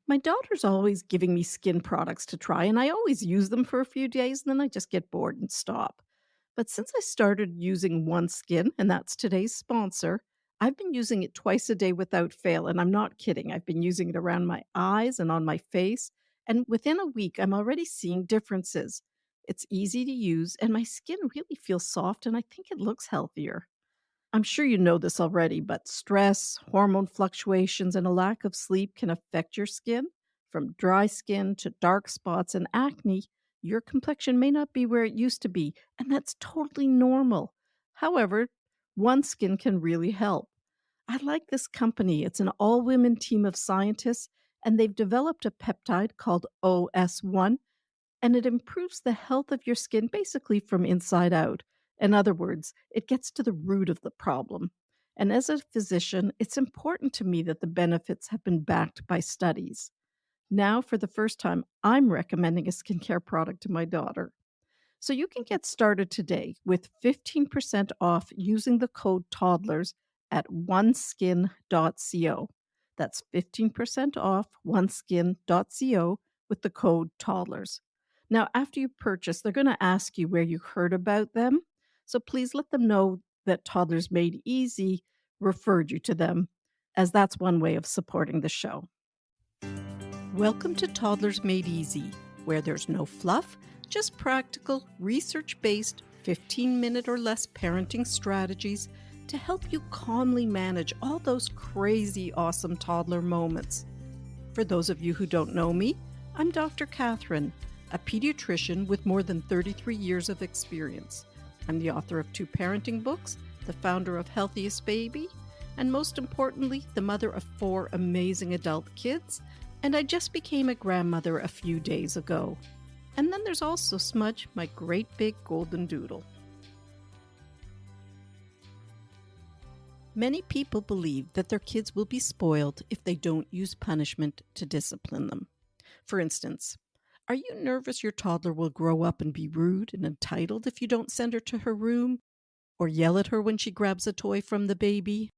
My daughter's always giving me skin products to try, and I always use them for a few days, and then I just get bored and stop. But since I started using OneSkin, and that's today's sponsor, I've been using it twice a day without fail. And I'm not kidding. I've been using it around my eyes and on my face. And within a week, I'm already seeing differences. It's easy to use, and my skin really feels soft, and I think it looks healthier. I'm sure you know this already, but stress, hormone fluctuations, and a lack of sleep can affect your skin. From dry skin to dark spots and acne, your complexion may not be where it used to be, and that's totally normal. However, one skin can really help. I like this company. It's an all women team of scientists, and they've developed a peptide called OS1, and it improves the health of your skin basically from inside out. In other words, it gets to the root of the problem. And as a physician, it's important to me that the benefits have been backed by studies. Now, for the first time, I'm recommending a skincare product to my daughter. So you can get started today with 15% off using the code toddlers at oneskin.co. That's 15% off oneskin.co with the code toddlers. Now, after you purchase, they're going to ask you where you heard about them. So please let them know that Toddlers Made Easy referred you to them, as that's one way of supporting the show. Welcome to Toddlers Made Easy, where there's no fluff, just practical, research based, 15-minute or less parenting strategies to help you calmly manage all those crazy, awesome toddler moments. For those of you who don't know me, I'm Dr. Catherine, a pediatrician with more than 33 years of experience. I'm the author of 2 parenting books, the founder of Healthiest Baby, and most importantly, the mother of 4 amazing adult kids. And I just became a grandmother a few days ago. And then there's also Smudge, my great big golden doodle. Many people believe that their kids will be spoiled if they don't use punishment to discipline them. For instance, are you nervous your toddler will grow up and be rude and entitled if you don't send her to her room, or yell at her when she grabs a toy from the baby?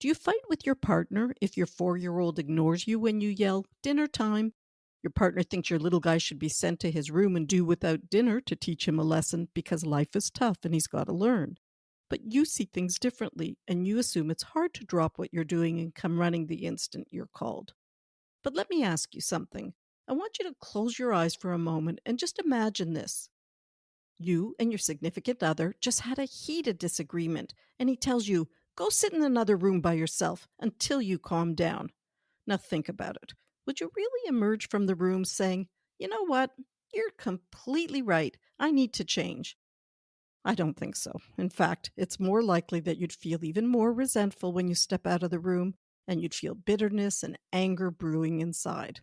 Do you fight with your partner if your 4-year-old ignores you when you yell, "Dinner time"? Your partner thinks your little guy should be sent to his room and do without dinner to teach him a lesson because life is tough and he's got to learn. But you see things differently, and you assume it's hard to drop what you're doing and come running the instant you're called. But let me ask you something. I want you to close your eyes for a moment and just imagine this. You and your significant other just had a heated disagreement, and he tells you, "Go sit in another room by yourself until you calm down." Now think about it. Would you really emerge from the room saying, "You know what? You're completely right. I need to change"? I don't think so. In fact, it's more likely that you'd feel even more resentful when you step out of the room, and you'd feel bitterness and anger brewing inside.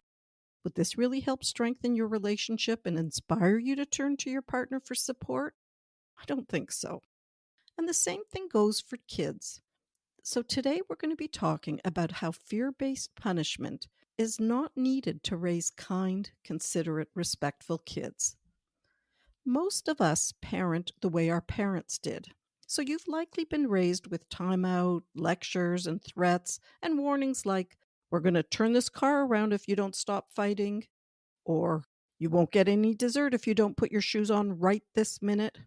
Would this really help strengthen your relationship and inspire you to turn to your partner for support? I don't think so. And the same thing goes for kids. So today we're going to be talking about how fear-based punishment is not needed to raise kind, considerate, respectful kids. Most of us parent the way our parents did. So you've likely been raised with timeout, lectures, and threats, and warnings like, "We're going to turn this car around if you don't stop fighting," or "You won't get any dessert if you don't put your shoes on right this minute."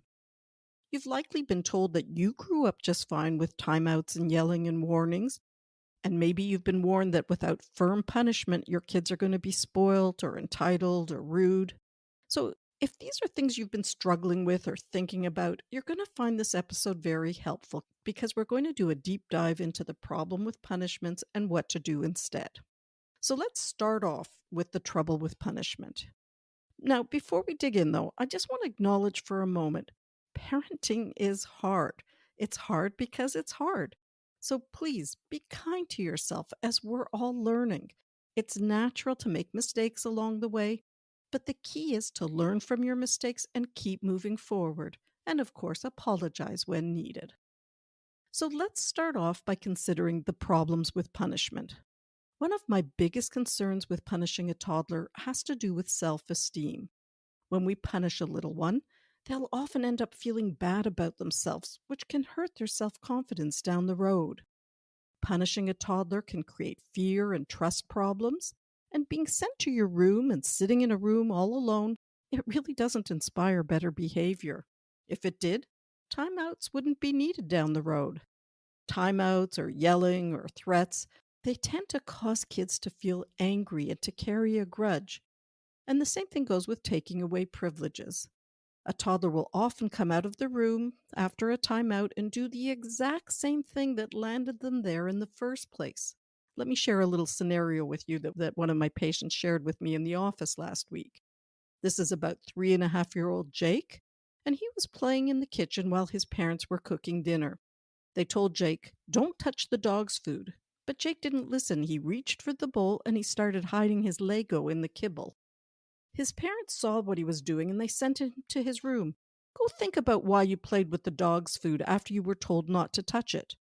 You've likely been told that you grew up just fine with timeouts and yelling and warnings, and maybe you've been warned that without firm punishment, your kids are going to be spoiled or entitled or rude. So, if these are things you've been struggling with or thinking about, you're going to find this episode very helpful because we're going to do a deep dive into the problem with punishments and what to do instead. So, let's start off with the trouble with punishment. Now, before we dig in, though, I just want to acknowledge for a moment parenting is hard. It's hard because it's hard. So please be kind to yourself as we're all learning. It's natural to make mistakes along the way, but the key is to learn from your mistakes and keep moving forward. And of course, apologize when needed. So let's start off by considering the problems with punishment. One of my biggest concerns with punishing a toddler has to do with self-esteem. When we punish a little one, they'll often end up feeling bad about themselves, which can hurt their self-confidence down the road. Punishing a toddler can create fear and trust problems, And being sent to your room and sitting in a room all alone, it really doesn't inspire better behavior. If it did, timeouts wouldn't be needed down the road. Timeouts or yelling or threats, they tend to cause kids to feel angry and to carry a grudge. And the same thing goes with taking away privileges. A toddler will often come out of the room after a timeout and do the exact same thing that landed them there in the first place. Let me share a little scenario with you that one of my patients shared with me in the office last week. This is about 3.5-year-old Jake, and he was playing in the kitchen while his parents were cooking dinner. They told Jake, "Don't touch the dog's food." But Jake didn't listen. He reached for the bowl and he started hiding his Lego in the kibble. His parents saw what he was doing and they sent him to his room. "Go think about why you played with the dog's food after you were told not to touch it."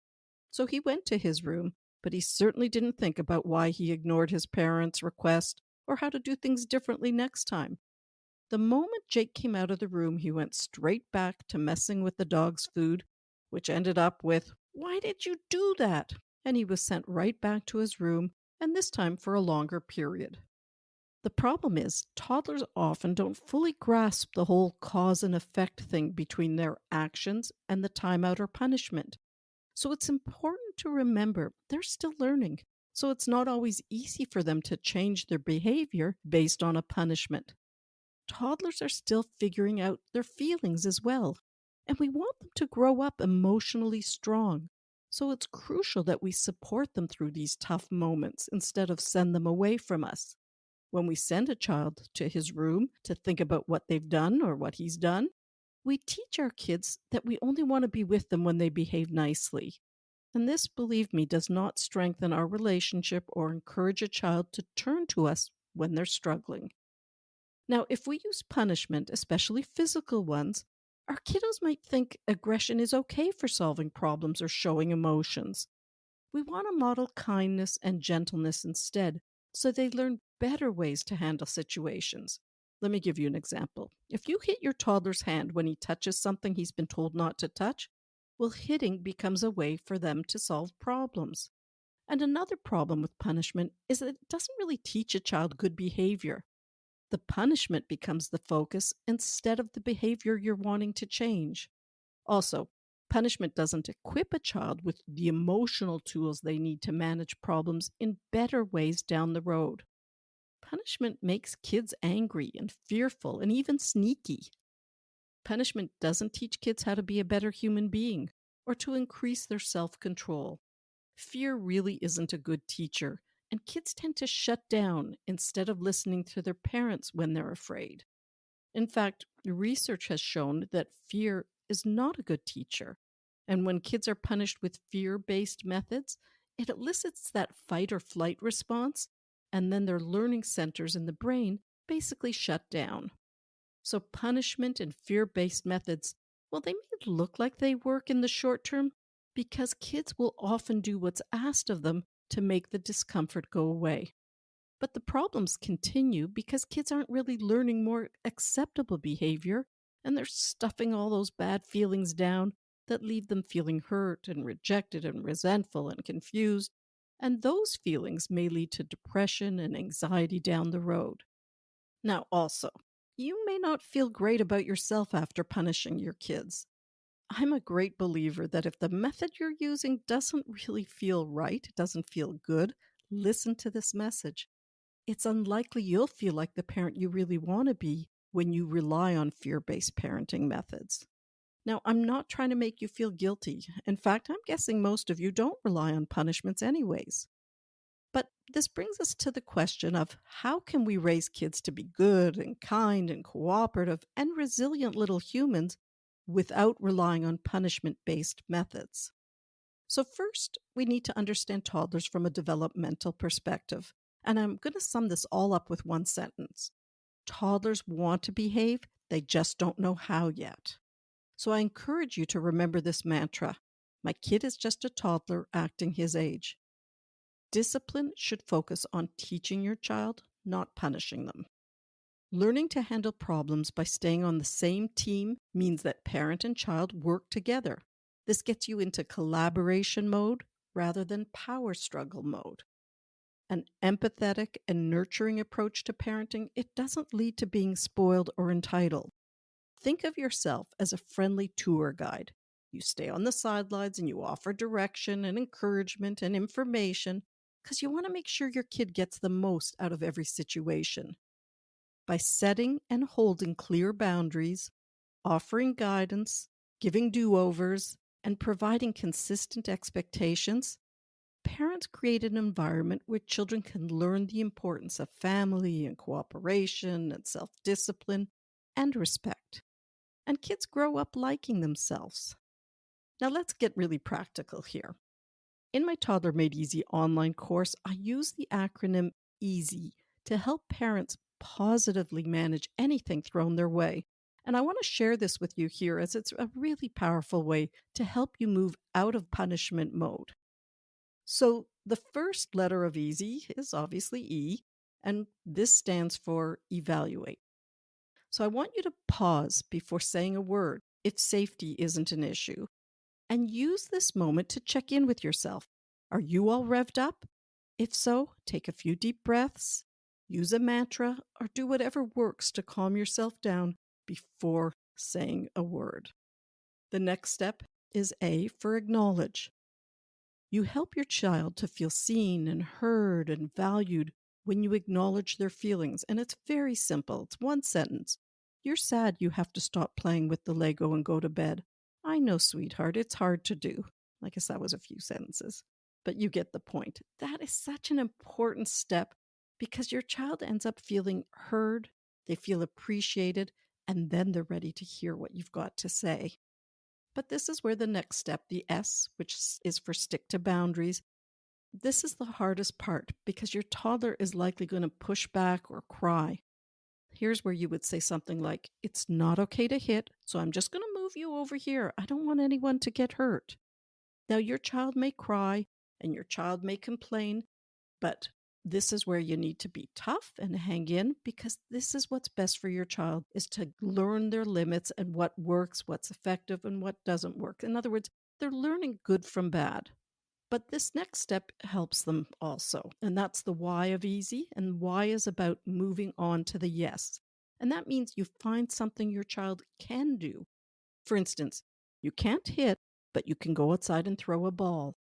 So he went to his room, but he certainly didn't think about why he ignored his parents' request or how to do things differently next time. The moment Jake came out of the room, he went straight back to messing with the dog's food, which ended up with, "Why did you do that?" And he was sent right back to his room, and this time for a longer period. The problem is, toddlers often don't fully grasp the whole cause and effect thing between their actions and the timeout or punishment. So it's important to remember they're still learning. So it's not always easy for them to change their behavior based on a punishment. Toddlers are still figuring out their feelings as well. And we want them to grow up emotionally strong. So it's crucial that we support them through these tough moments instead of send them away from us. When we send a child to his room to think about what they've done or what he's done, we teach our kids that we only want to be with them when they behave nicely. And this, believe me, does not strengthen our relationship or encourage a child to turn to us when they're struggling. Now, if we use punishment, especially physical ones, our kiddos might think aggression is okay for solving problems or showing emotions. We want to model kindness and gentleness instead, so they learn better ways to handle situations. Let me give you an example. If you hit your toddler's hand when he touches something he's been told not to touch, well, hitting becomes a way for them to solve problems. And another problem with punishment is that it doesn't really teach a child good behavior. The punishment becomes the focus instead of the behavior you're wanting to change. Also, punishment doesn't equip a child with the emotional tools they need to manage problems in better ways down the road. Punishment makes kids angry and fearful and even sneaky. Punishment doesn't teach kids how to be a better human being or to increase their self control. Fear really isn't a good teacher, and kids tend to shut down instead of listening to their parents when they're afraid. In fact, research has shown that fear is not a good teacher. And when kids are punished with fear based methods, it elicits that fight or flight response, and then their learning centers in the brain basically shut down. So, punishment and fear based methods, well, they may look like they work in the short term because kids will often do what's asked of them to make the discomfort go away. But the problems continue because kids aren't really learning more acceptable behavior and they're stuffing all those bad feelings down that leave them feeling hurt and rejected and resentful and confused. And those feelings may lead to depression and anxiety down the road. Now, also, you may not feel great about yourself after punishing your kids. I'm a great believer that if the method you're using doesn't really feel right, doesn't feel good, listen to this message. It's unlikely you'll feel like the parent you really want to be when you rely on fear based parenting methods. Now, I'm not trying to make you feel guilty. In fact, I'm guessing most of you don't rely on punishments, anyways. But this brings us to the question of how can we raise kids to be good and kind and cooperative and resilient little humans without relying on punishment based methods? So, first, we need to understand toddlers from a developmental perspective. And I'm going to sum this all up with one sentence. Toddlers want to behave, they just don't know how yet. So, I encourage you to remember this mantra: my kid is just a toddler acting his age. Discipline should focus on teaching your child, not punishing them. Learning to handle problems by staying on the same team means that parent and child work together. This gets you into collaboration mode rather than power struggle mode. An empathetic and nurturing approach to parenting, it doesn't lead to being spoiled or entitled. Think of yourself as a friendly tour guide. You stay on the sidelines and you offer direction and encouragement and information because you want to make sure your kid gets the most out of every situation. By setting and holding clear boundaries, offering guidance, giving do overs, and providing consistent expectations, parents create an environment where children can learn the importance of family and cooperation and self discipline and respect. And kids grow up liking themselves. Now, let's get really practical here. In my Toddler Made Easy online course, I use the acronym EASY to help parents positively manage anything thrown their way. And I want to share this with you here as it's a really powerful way to help you move out of punishment mode. So, the first letter of EASY is obviously E, and this stands for evaluate. So, I want you to pause before saying a word if safety isn't an issue, and use this moment to check in with yourself. Are you all revved up? If so, take a few deep breaths, use a mantra, or do whatever works to calm yourself down before saying a word. The next step is A for acknowledge. You help your child to feel seen and heard and valued when you acknowledge their feelings. And it's very simple. It's one sentence. You're sad you have to stop playing with the Lego and go to bed. I know, sweetheart, it's hard to do. I guess that was a few sentences, but you get the point. That is such an important step because your child ends up feeling heard, they feel appreciated, and then they're ready to hear what you've got to say. But this is where the next step, the S, which is for stick to boundaries, this is the hardest part because your toddler is likely going to push back or cry. Here's where you would say something like, it's not okay to hit, so I'm just going to move you over here. I don't want anyone to get hurt. Now, your child may cry and your child may complain, but this is where you need to be tough and hang in because this is what's best for your child, is to learn their limits and what works, what's effective, and what doesn't work. In other words, they're learning good from bad. But this next step helps them also. And that's the why of easy. And why is about moving on to the yes. And that means you find something your child can do. For instance, you can't hit, but you can go outside and throw a ball.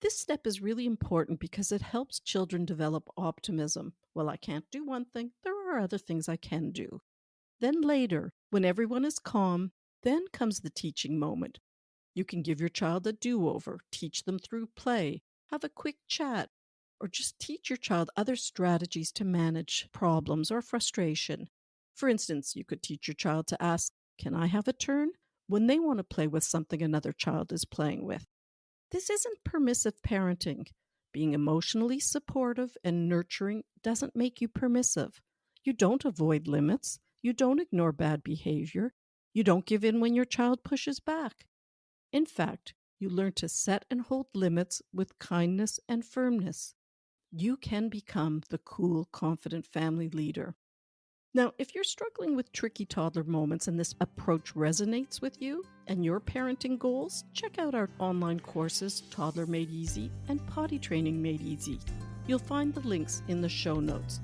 This step is really important because it helps children develop optimism. Well, I can't do one thing, there are other things I can do. Then later, when everyone is calm, then comes the teaching moment. You can give your child a do-over, teach them through play, have a quick chat, or just teach your child other strategies to manage problems or frustration. For instance, you could teach your child to ask, "Can I have a turn?" when they want to play with something another child is playing with. This isn't permissive parenting. Being emotionally supportive and nurturing doesn't make you permissive. You don't avoid limits. You don't ignore bad behavior. You don't give in when your child pushes back. In fact, you learn to set and hold limits with kindness and firmness. You can become the cool, confident family leader. Now, if you're struggling with tricky toddler moments and this approach resonates with you and your parenting goals, check out our online courses, Toddler Made Easy and Potty Training Made Easy. You'll find the links in the show notes.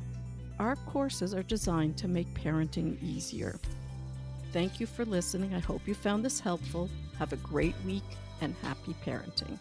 Our courses are designed to make parenting easier. Thank you for listening. I hope you found this helpful. Have a great week and happy parenting.